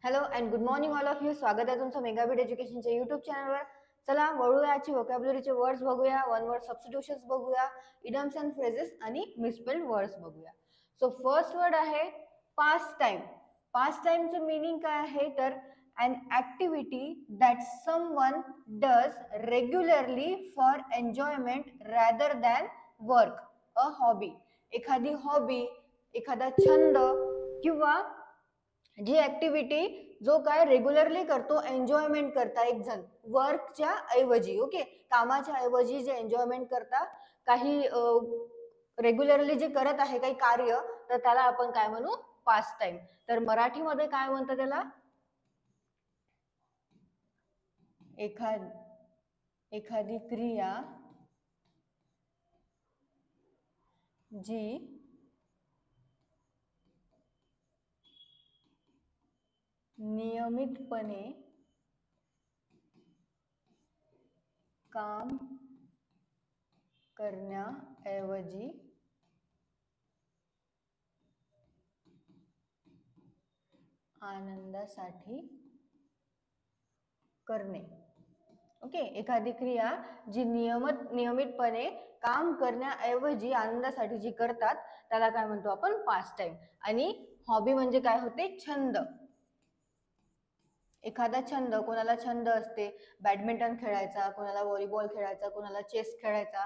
Hello and good morning all of you. स्वागत आहे तुमचं मेगाबिट एज्युकेशनच्या युट्यूब चॅनलवर. चला वळूयाची व्होकॅब्युलरीचे वर्ड्स बघूया, वन वर्ड सबस्टिट्यूशन्स बघूया, इडम्स अँड फ्रेजेस आणि मिसस्पेल्ड वर्ड्स बघूया. सो फर्स्ट वर्ड आहे पास्ट टाइम. पास्ट टाइमचं मीनिंग काय आहे तर an activity that someone does regularly for enjoyment rather than work, a hobby. एखादी हॉबी, एखादा छंद किंवा जी ऍक्टिव्हिटी जो काय रेग्युलरली करतो एन्जॉयमेंट करता एक जण वर्कच्या ऐवजी, ओके, कामाच्या ऐवजी जे एन्जॉयमेंट करता काही रेग्युलरली जे करत आहे काही कार्य, तर त्याला आपण काय म्हणू? Past time. तर मराठीमध्ये काय म्हणतात त्याला? एखादी क्रिया जी नियमितपणे काम करण्याऐवजी आनंदासाठी करणे. ओके, एखादी क्रिया जी नियमितपणे काम करण्याऐवजी आनंदासाठी जी करतात त्याला काय म्हणतो आपण? Past time. आणि हॉबी म्हणजे काय होते? छंद. एखादा छंद, कोणाला छंद असते बॅडमिंटन खेळायचा, कोणाला व्हॉलीबॉल खेळायचा, कोणाला चेस खेळायचा,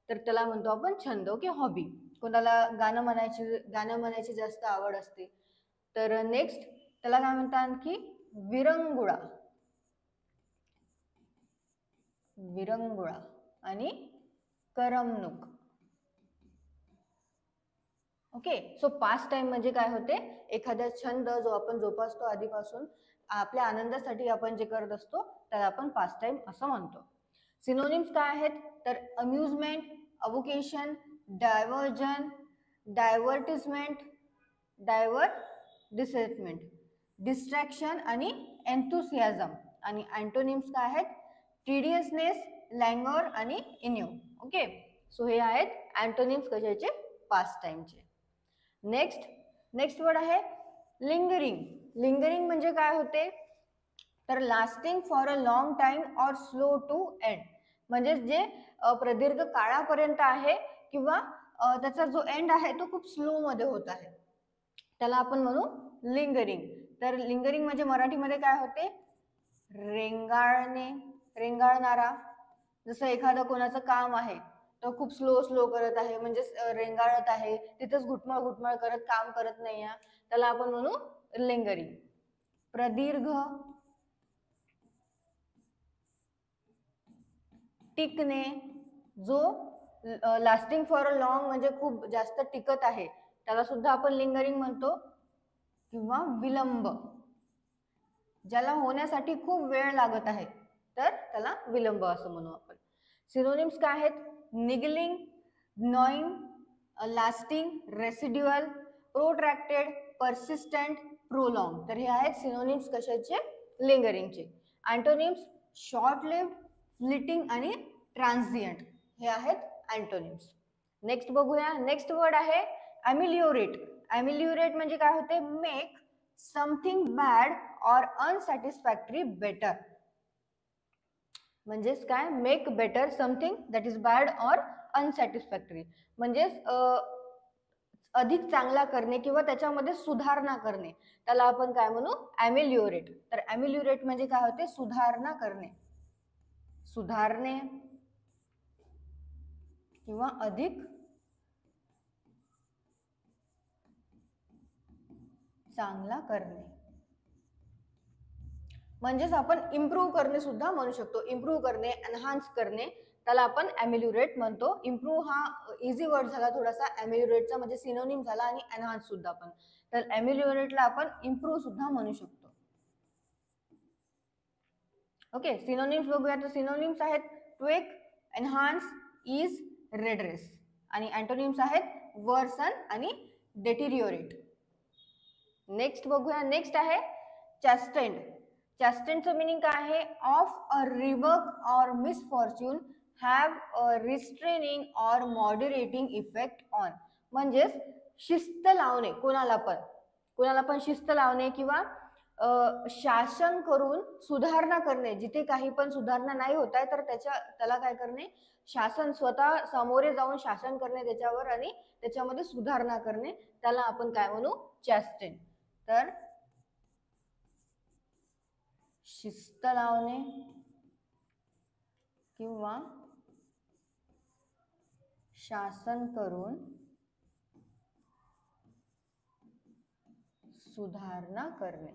तर त्याला म्हणतो आपण छंद. Okay, hobby. कोणाला गाणं म्हणायची जास्त आवड असते, तर नेक्स्ट त्याला काय म्हणतात? आणखी विरंगुळा. आणि करमणूक. ओके, सो पास्ट टाइम म्हणजे काय होते? एखादा छंद जो आपण जोपासतो आधीपासून, आपल्या आनंदासाठी आपण जे करत असतो त्याला आपण पास्ट टाइम असं म्हणतो. सिनोनिम्स काय आहेत तर अम्युजमेंट, अवोकेशन, डायव्हर्जन, डायव्हर्टिसमेंट, डिसेटमेंट, डिस्ट्रॅक्शन आणि एन्थुसियाझम. आणि अँटोनिम्स काय आहेत? टीडियसनेस, लँगोर आणि इन्यू. ओके, सो हे आहेत अँटोनिम्स कशाचे? पास्ट टाइमचे. नेक्स्ट वर्ड आहे लिंगरिंग. लिंगरिंग म्हणजे काय होते तर lasting for a long time और स्लो टू एंड. म्हणजे जे प्रदीर्घ काळापर्यंत आहे किंवा त्याचा जो एंड आहे तो खूप स्लो मध्ये होत आहे, त्याला आपण म्हणू लिंगरिंग. तर लिंगरिंग म्हणजे मराठीमध्ये काय होते? रेंगाळणारा. जसं एखादं कोणाचं काम आहे तो खूप स्लो करत आहे, म्हणजे रेंगाळत आहे, तिथेच घुटमळ करत काम करत नाही, त्याला आपण म्हणू लिंगरिंग. प्रदीर्घ, टिकणे, जो लास्टिंग फॉर अ लॉंग म्हणजे खूप जास्त टिकत आहे त्याला सुद्धा आपण लिंगरिंग म्हणतो. किंवा विलंब, ज्याला होण्यासाठी खूप वेळ लागत आहे तर त्याला विलंब असं म्हणू आपण. सिनोनिम्स काय आहेत? निगलिंग, नॉईंग, लास्टिंग, रेसिड्युअल, प्रोट्रॅक्टेड, पर्सिस्टंट, प्रोलॉंग. तर हे आहेत सिनोनिम्स कशाचे? लिंगरिंगचे. अँटोनिम्स शॉर्ट लिव्ड, फ्लिटिंग आणि ट्रान्झिएंट. हे आहेत अँटोनिम्स. नेक्स्ट बघूया. नेक्स्ट वर्ड आहे अमिलिओरेट. अमिलिओरेट म्हणजे काय होते? मेक समथिंग बॅड और अनसॅटिस्फॅक्टरी बेटर. म्हणजेच काय? Make better something that is bad और अनसॅटिस्फॅक्टरी. म्हणजेच अधिक चांगला करणे किंवा त्याच्यामध्ये सुधारणा करणे, त्याला आपण काय म्हणू? अमिलिओरेट. तर अमिलिओरेट म्हणजे काय होते? सुधारणा करणे, सुधारणे किंवा अधिक चांगला करणे. म्हणजेच आपण इम्प्रूव्ह करणे सुद्धा म्हणू शकतो. इम्प्रूव्ह करणे, एनहान्स करणे, त्याला आपण अमिलिओरेट म्हणतो. इम्प्रूव्ह हा इझी वर्ड झाला थोडासा, अमिलिओरेटचा म्हणजे सिनोनिम झाला, आणि एनहान्स सुद्धा पण. तर अमिलिओरेटला आपण इम्प्रूव्ह सुद्धा म्हणू शकतो. ओके, सिनोनिम्स बघूया. तर सिनोनिम्स आहेत ट्वेक, एनहान्स, इज, रेडरेस. आणि अँटोनिम्स आहेत वर्सन आणि डेटिरिओरेट. नेक्स्ट बघूया. नेक्स्ट आहे चॅस्टेंड. चॅस्टेंडचं मिनिंग काय आहे? ऑफ अ रिवर्क और मिसफॉर्च्यून हॅव अ रिस्ट्रेनिंग और मॉडरेटिंग इफेक्ट ऑन. म्हणजेच शिस्त लावणे, कोणाला पण शिस्त लावणे किंवा शासन करून सुधारणा करणे, जिथे काही पण सुधारणा नाही होत आहे तर त्याला काय करणे, शासन स्वतः सामोरे जाऊन शासन करणे त्याच्यावर आणि त्याच्यामध्ये सुधारणा करणे, त्याला आपण काय म्हणू, चॅस्टेन. तर शिस्त लावणे किंवा शासन करून सुधारणा करणे.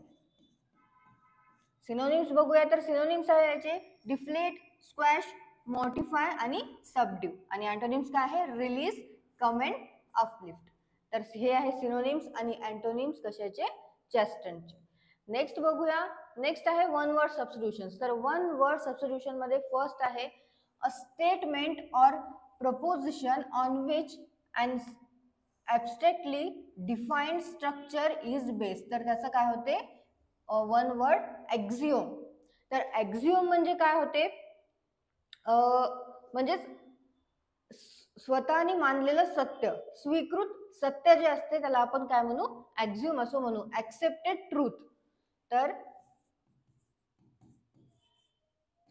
सिनोनिम्स बघूया. तर सिनोनिम्स आहे याचे डिफ्लेट, स्क्वॅश, मॉडिफाय आणि सबड्यू. आणि अँटोनिम्स काय आहे, रिलीज, कमेंट, अपलिफ्ट. तर हे आहे सिनोनिम्स आणि अँटोनिम्स कशाचे, चॅस्टनचे. नेक्स्ट बघूया. नेक्स्ट आहे वन वर्ड सबस्टिट्यूशन. तर वन वर्ड सबस्टिट्यूशन मध्ये फर्स्ट आहे a statement or proposition on which and abstractly defined structure is based. तर त्याचं काय होते, वन वर्ड ॲक्झिओम. तर ॲक्झिओम म्हणजे काय होते, म्हणजे स्वतःने मानलेलं सत्य, स्वीकृत सत्य जे असते त्याला आपण काय म्हणू, ॲक्झिओम असं म्हणू, ॲक्सेप्टेड ट्रूथ. तर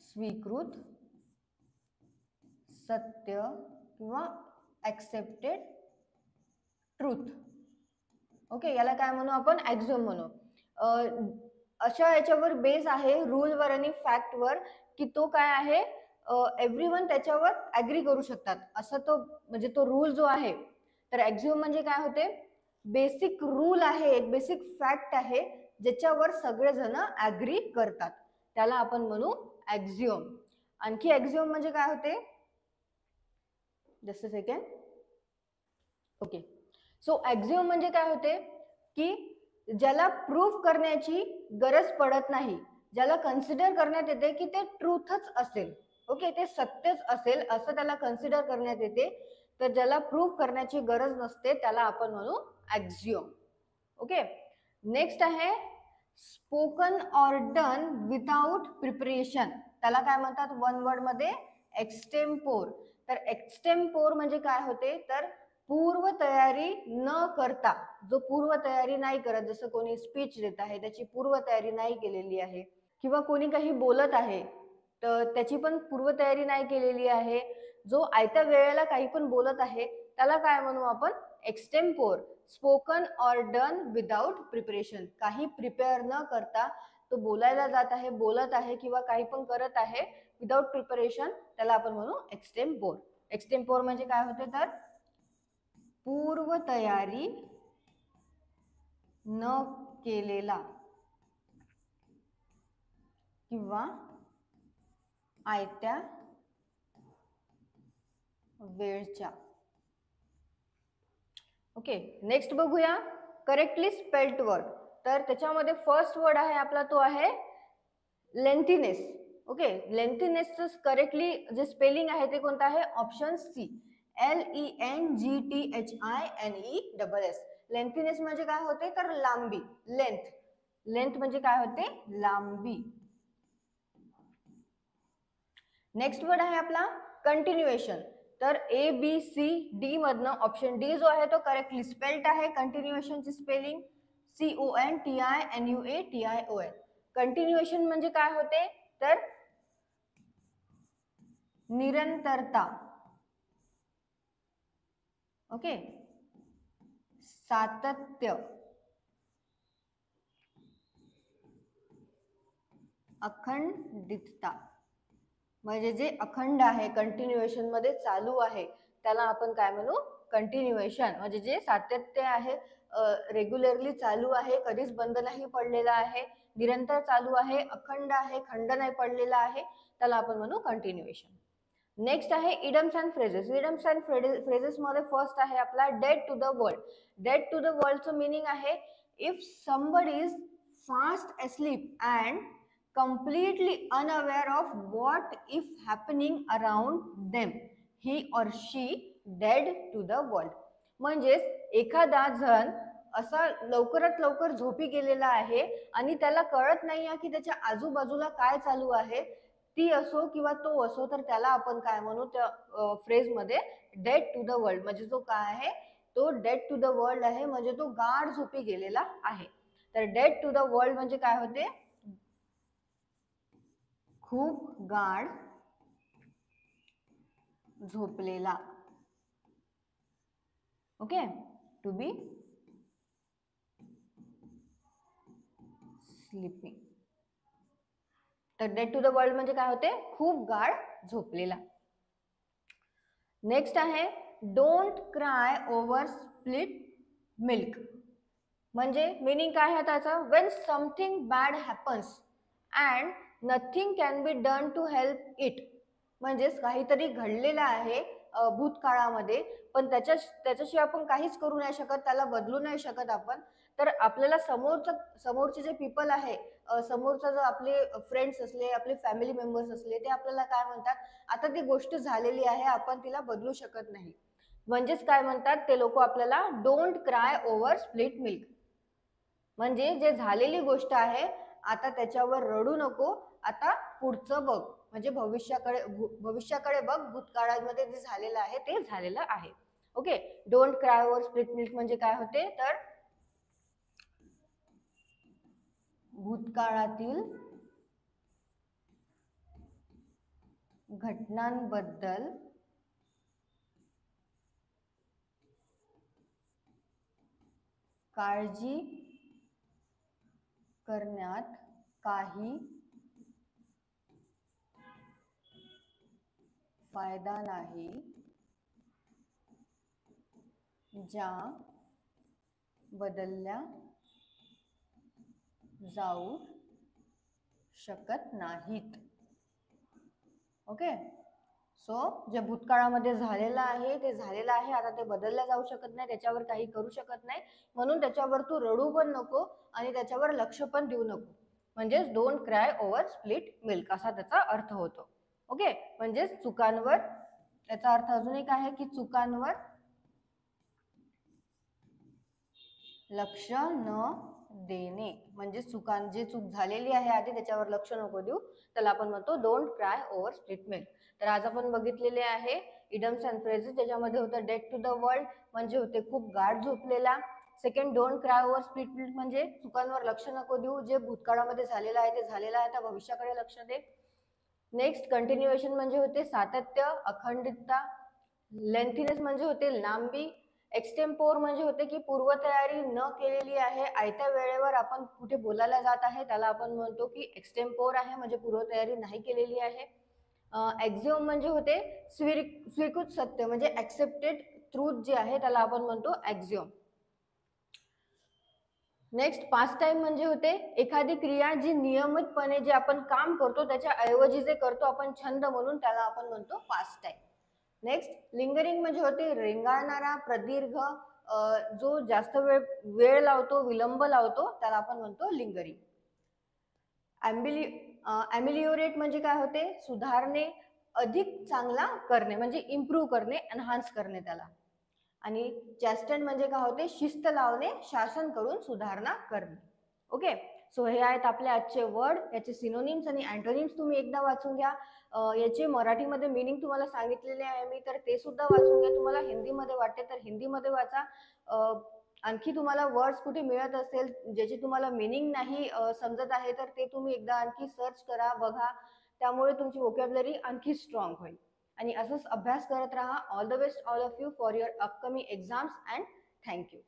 स्वीकृत सत्य किंवा ॲक्सेप्टेड ट्रूथ. ओके, याला काय म्हणू आपण, ॲक्झिओम म्हणू. अशा याच्यावर बेस आहे रूलवर आणि फॅक्टवर, की तो काय आहे, एव्हरीवन त्याच्यावर ऍग्री करू शकतात असं तो, म्हणजे तो रूल जो आहे. तर ॲक्झिओम म्हणजे काय होते, बेसिक रूल आहे, एक बेसिक फॅक्ट आहे ज्याच्यावर सगळेजण ऍग्री करतात, त्याला आपण म्हणू ॲक्झिओम. आणखी ॲक्झिओम म्हणजे काय होते, just a second. Okay, so axiom म्हणजे काय होते की ज्याला प्रूफ करण्याची गरज पडत नाही, ज्याला कन्सिडर करण्यात येते की ते ट्रूथच असेल, ओके, ते सत्यच असेल असं त्याला कन्सिडर करण्यात येते. तर ज्याला प्रूफ करण्याची गरज नसते त्याला आपण म्हणू ॲक्झिओम. ओके, नेक्स्ट आहे spoken or done without preparation. त्याला काय म्हणतात वन वर्ड मध्ये, एक्सटेम्पोर. तर एक्सटेम्पोर म्हणजे काय होते, तर पूर्व तयारी न करता, जो पूर्व तयारी नाही करत, जसं कोणी स्पीच देत आहे त्याची पूर्व तयारी नाही केलेली आहे, किंवा कोणी काही बोलत आहे तर त्याची पण पूर्व तयारी नाही केलेली आहे, जो आयत्या वेळेला काही पण बोलत आहे त्याला काय म्हणू आपण, extempore. Spoken or done without preparation, काही प्रिपेअर न करता तो बोलायला जात आहे, बोलत आहे किंवा काही पण करत आहे विदाउट प्रिपरेशन, त्याला आपण म्हणू एक्सटेम्पोर. एक्सटेम्पोर म्हणजे काय होते, तर पूर्व तयारी न केलेला किंवा आयत्या वेळच्या. ओके, नेक्स्ट बघूया करेक्टली स्पेल्ड वर्ड. तर त्याच्यामध्ये फर्स्ट वर्ड आहे आपला तो आहे लेंथीनेस. ओके, लेंथीनेसचं करेक्टली जे स्पेलिंग आहे ते कोणतं आहे, ऑप्शन सी, LENGTHINESS. लेंथीनेस म्हणजे काय होते, तर लांबी, लेंथ. लेंथ म्हणजे काय होते, लांबी. नेक्स्ट वर्ड आहे आपला कंटिन्युएशन. तर ABCD मधनं ऑप्शन डी जो आहे तो करेक्टली स्पेल्ड आहे. कंटिन्युएशनची स्पेलिंग CONTINUATION. कंटिन्युएशन म्हणजे काय होते, तर निरंतरता. ओके, सातत्य, अखंडितता. म्हणजे जे अखंड आहे, कंटिन्युएशन मध्ये चालू आहे त्याला आपण काय म्हणू, कंटिन्युएशन. म्हणजे जे सातत्य आहे, रेग्युलरली चालू आहे, कधीच बंद नाही पडलेला आहे, निरंतर चालू आहे, अखंड आहे, खंड नाही पडलेला आहे, त्याला आपण म्हणू कंटिन्युएशन. नेक्स्ट आहे idioms and phrases. Idioms and phrases मध्ये फर्स्ट आहे आपला dead to the world. Dead to the वर्ल्डचं मिनिंग आहे if somebody is fast asleep and completely unaware of what is happening around them, he or she dead to the world. म्हणजेच एखादा जण असा लवकरात लवकर झोपी गेलेला आहे आणि त्याला कळत नाही आहे की त्याच्या आजूबाजूला काय चालू आहे, ती असो किंवा तो असो, तर त्याला आपण काय म्हणू, त्या फ्रेज मध्ये डेड टू द वर्ल्ड. म्हणजे तो काय आहे, तो डेड टू द वर्ल्ड आहे, म्हणजे तो गाढ झोपी गेलेला आहे. तर डेड टू द वर्ल्ड म्हणजे काय होते, खूप गाढ झोपलेला. Okay, to be sleeping. तर डेड टू द वर्ल्ड म्हणजे काय होते, खूप गाढ झोपलेला. नेक्स्ट आहे don't cry over split milk. म्हणजे मिनिंग काय आहे त्याचं, when something bad happens and nothing can be done to help it. म्हणजेच काहीतरी घडलेलं आहे भूतकाळामध्ये, पण त्याच्याशी आपण काहीच करू नाही शकत, त्याला बदलू नाही शकत आपण. तर आपल्याला समोरचे जे पीपल आहे, समोरचा जो आपले फ्रेंड्स असले, आपले फॅमिली मेंबर्स असले, ते आपल्याला काय म्हणतात, आता ती गोष्ट झालेली आहे, आपण तिला बदलू शकत नाही. म्हणजेच काय म्हणतात ते लोक आपल्याला, don't cry over split milk. म्हणजे जे झालेली गोष्ट आहे आता त्याच्यावर रडू नको, आता पुढचं बघ, म्हणजे भविष्याकडे बघ, भूतकाळामध्ये जे झालेलं आहे ते झालेलं आहे. Okay, don't cry over split milk म्हणजे काय होते, तर भूतकाळातील घटनांबद्दल काळजी करण्यात काही फायदा नाही, ज्या बदलल्या जाऊ शकत नाहीत. ओके, सो जे भूतकाळामध्ये झालेलं आहे ते झालेलं आहे, आता ते बदलल्या जाऊ शकत नाही, त्याच्यावर काही करू शकत नाही, म्हणून त्याच्यावर तू रडू पण नको आणि त्याच्यावर लक्ष पण देऊ नको. म्हणजेच don't cry over split milk असा त्याचा अर्थ होतो. ओके, म्हणजेच चुकांवर, याचा अर्थ अजून एक आहे की चुकांवर लक्ष न देणे. म्हणजे जे चूक झालेली आहे आधी त्याच्यावर लक्ष नको देऊ, त्याला आपण म्हणतो don't cry over split milk. तर आज आपण बघितलेले आहे इडम्स अँड फ्रेजेस, ज्याच्यामध्ये होतं डेड टू द वर्ल्ड म्हणजे होते खूप गाढ झोपलेला. Second, don't cry over split milk म्हणजे चुकांवर लक्ष नको देऊ, जे भूतकाळामध्ये झालेलं आहे ते झालेलं आहे, त्या भविष्याकडे लक्ष दे. नेक्स्ट, कंटिन्युएशन म्हणजे होते सातत्य, अखंडितता. लेंथीनेस म्हणजे होते लांबी. एक्सटेम्पोर म्हणजे होते की पूर्वतयारी न केलेली आहे, आयत्या वेळेवर आपण कुठे बोलायला जात आहे त्याला आपण म्हणतो की एक्सटेम्पोर आहे, म्हणजे पूर्वतयारी नाही केलेली आहे. एक्झिओम म्हणजे होते स्वीकृत सत्य, म्हणजे ऍक्सेप्टेड ट्रूथ जे आहे त्याला आपण म्हणतो एक्झिओम. नेक्स्ट, पास्ट टाइम म्हणजे होते एखादी क्रिया जी नियमितपणे जे आपण काम करतो त्याच्या ऐवजी जे करतो आपण छंद म्हणून, त्याला आपण म्हणतो पास्ट टाइम. नेक्स्ट, लिंगरिंग म्हणजे होते रेंगाळणारा, प्रदीर्घ, जो जास्त वेळ लावतो, विलंब लावतो, त्याला आपण म्हणतो लिंगरिंग. ॲमिलिओरेट म्हणजे काय होते, सुधारणे, अधिक चांगला करणे, म्हणजे इम्प्रूव्ह करणे, एनहान्स करणे त्याला. आणि चॅस्टन म्हणजे काय होते, शिस्त लावणे, शासन करून सुधारणा करणे. ओके, सो हे आहेत आपले आजचे वर्ड, याचे सिनोनिम्स आणि अँटोनिम्स तुम्ही एकदा वाचून घ्या. याचे मराठीमध्ये मिनिंग तुम्हाला सांगितलेले आहे मी, तर ते सुद्धा वाचून घ्या. तुम्हाला हिंदीमध्ये वाटते तर हिंदीमध्ये वाचा. आणखी तुम्हाला वर्ड्स कुठे मिळत असेल ज्याची तुम्हाला मिनिंग नाही समजत आहे तर ते तुम्ही एकदा आणखी सर्च करा, बघा, त्यामुळे तुमची व्होकॅब्युलरी आणखी स्ट्रॉंग होईल. आणि असंच अभ्यास करत राहा. All the best all of you for your upcoming exams and thank you.